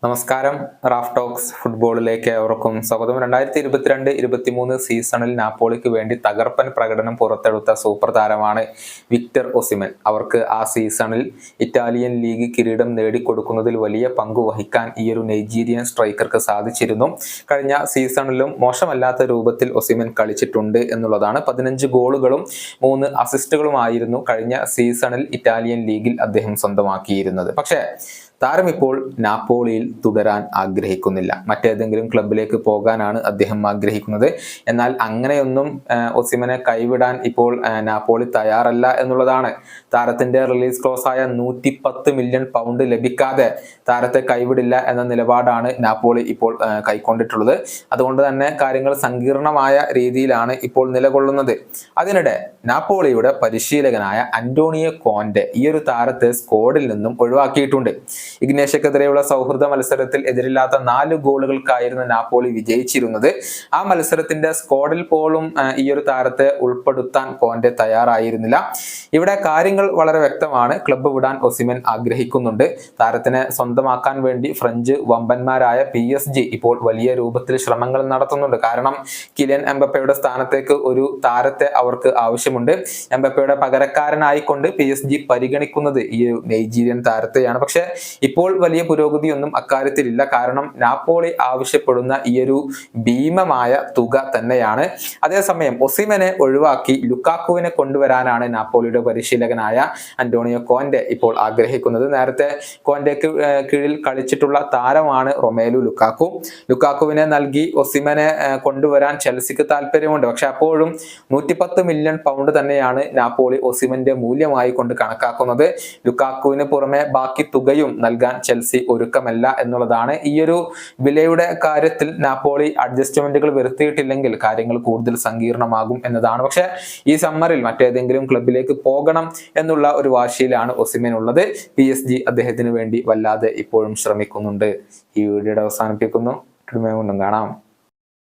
നമസ്കാരം. Raf talks ഫുട്ബോളിലേക്ക് ഏവർക്കും സ്വാഗതം. 2022-23 സീസണിൽ നാപ്പോളിക്ക് വേണ്ടി തകർപ്പൻ പ്രകടനം പുറത്തെടുത്ത സൂപ്പർ താരമാണ് വിക്ടർ ഒസിമെൻ. അവർക്ക് ആ സീസണിൽ ഇറ്റാലിയൻ ലീഗ് കിരീടം നേടിക്കൊടുക്കുന്നതിൽ വലിയ പങ്ക് വഹിക്കാൻ ഈയൊരു നൈജീരിയൻ സ്ട്രൈക്കർക്ക് സാധിച്ചിരുന്നു. കഴിഞ്ഞ സീസണിലും മോശമല്ലാത്ത രൂപത്തിൽ ഒസിമെൻ കളിച്ചിട്ടുണ്ട് എന്നുള്ളതാണ്. 15 ഗോളുകളും 3 അസിസ്റ്റുകളുമായിരുന്നു കഴിഞ്ഞ സീസണിൽ ഇറ്റാലിയൻ ലീഗിൽ അദ്ദേഹം സ്വന്തമാക്കിയിരുന്നത്. പക്ഷേ താരം ഇപ്പോൾ നാപ്പോളിയിൽ തുടരാൻ ആഗ്രഹിക്കുന്നില്ല. മറ്റേതെങ്കിലും ക്ലബിലേക്ക് പോകാനാണ് അദ്ദേഹം ആഗ്രഹിക്കുന്നത്. എന്നാൽ അങ്ങനെയൊന്നും ഒസിമെനെ കൈവിടാൻ ഇപ്പോൾ നാപ്പോളി തയ്യാറല്ല എന്നുള്ളതാണ്. താരത്തിന്റെ റിലീസ് ക്ലോസ് ആയ 110 മില്യൺ പൗണ്ട് ലഭിക്കാതെ താരത്തെ കൈവിടില്ല എന്ന നിലപാടാണ് നാപ്പോളി ഇപ്പോൾ കൈക്കൊണ്ടിട്ടുള്ളത്. അതുകൊണ്ട് തന്നെ കാര്യങ്ങൾ സങ്കീർണമായ രീതിയിലാണ് ഇപ്പോൾ നിലകൊള്ളുന്നത്. അതിനിടെ നാപ്പോളിയുടെ പരിശീലകനായ അന്റോണിയോ കോണ്ടെ ഈ ഒരു താരത്തെ സ്ക്വാഡിൽ നിന്നും ഒഴിവാക്കിയിട്ടുണ്ട്. ഇഗ്നേഷ്യക്കെതിരെയുള്ള സൗഹൃദ മത്സരത്തിൽ എതിരില്ലാത്ത 4 ഗോളുകൾക്കായിരുന്നു നാപ്പോളി വിജയിച്ചിരുന്നത്. ആ മത്സരത്തിന്റെ സ്ക്വാഡിൽ പോലും ഈ ഒരു താരത്തെ ഉൾപ്പെടുത്താൻ കോണ്ടെ തയ്യാറായിരുന്നില്ല. ഇവിടെ കാര്യങ്ങൾ വളരെ വ്യക്തമാണ്. ക്ലബ്ബ് വിടാൻ ഒസിമെൻ ആഗ്രഹിക്കുന്നുണ്ട്. താരത്തിനെ സ്വന്തമാക്കാൻ വേണ്ടി ഫ്രഞ്ച് വമ്പന്മാരായ PSG ഇപ്പോൾ വലിയ രൂപത്തിൽ ശ്രമങ്ങൾ നടത്തുന്നുണ്ട്. കാരണം കിലിയൻ എംബപ്പയുടെ സ്ഥാനത്തേക്ക് ഒരു താരത്തെ അവർക്ക് ആവശ്യമുണ്ട്. എംബപ്പയുടെ പകരക്കാരനായിക്കൊണ്ട് PSG പരിഗണിക്കുന്നത് ഈ നൈജീരിയൻ താരത്തെയാണ്. പക്ഷെ ഇപ്പോൾ വലിയ പുരോഗതിയൊന്നും അക്കാര്യത്തിലില്ല. കാരണം നാപ്പോളി ആവശ്യപ്പെടുന്ന ഈ ഒരു ഭീമമായ തുക തന്നെയാണ്. അതേസമയം ഒസിമെനെ ഒഴിവാക്കി ലുക്കാക്കുവിനെ കൊണ്ടുവരാനാണ് നാപ്പോളിയുടെ പരിശീലകനായ അന്റോണിയോ കോണ്ടെ ഇപ്പോൾ ആഗ്രഹിക്കുന്നത്. നേരത്തെ കോന്റെക്ക് കീഴിൽ കളിച്ചിട്ടുള്ള താരമാണ് റൊമേലു ലുക്കാക്കു. ലുക്കാക്കുവിനെ നൽകി ഒസിമെനെ കൊണ്ടുവരാൻ ചെൽസിക്ക് താല്പര്യമുണ്ട്. പക്ഷെ അപ്പോഴും 110 മില്യൺ പൗണ്ട് തന്നെയാണ് നാപ്പോളി ഒസിമെന്റെ മൂല്യമായി കൊണ്ട് കണക്കാക്കുന്നത്. ലുക്കാക്കുവിന് പുറമെ ബാക്കി തുകയും നൽകാൻ ചെൽസി ഒരുക്കമല്ല എന്നുള്ളതാണ്. ഈ ഒരു വിലയുടെ കാര്യത്തിൽ നാപ്പോളി അഡ്ജസ്റ്റ്മെന്റുകൾ വരുത്തിയിട്ടില്ലെങ്കിൽ കാര്യങ്ങൾ കൂടുതൽ സങ്കീർണമാകും എന്നതാണ്. പക്ഷെ ഈ സമ്മറിൽ മറ്റേതെങ്കിലും ക്ലബിലേക്ക് പോകണം എന്നുള്ള ഒരു വാശിയിലാണ് ഒസിമെൻ ഉള്ളത്. PSG അദ്ദേഹത്തിന് വേണ്ടി വല്ലാതെ ഇപ്പോഴും ശ്രമിക്കുന്നുണ്ട്. ഈ വീഡിയോയുടെ അവസാനിപ്പിക്കുന്നു. കാണാം.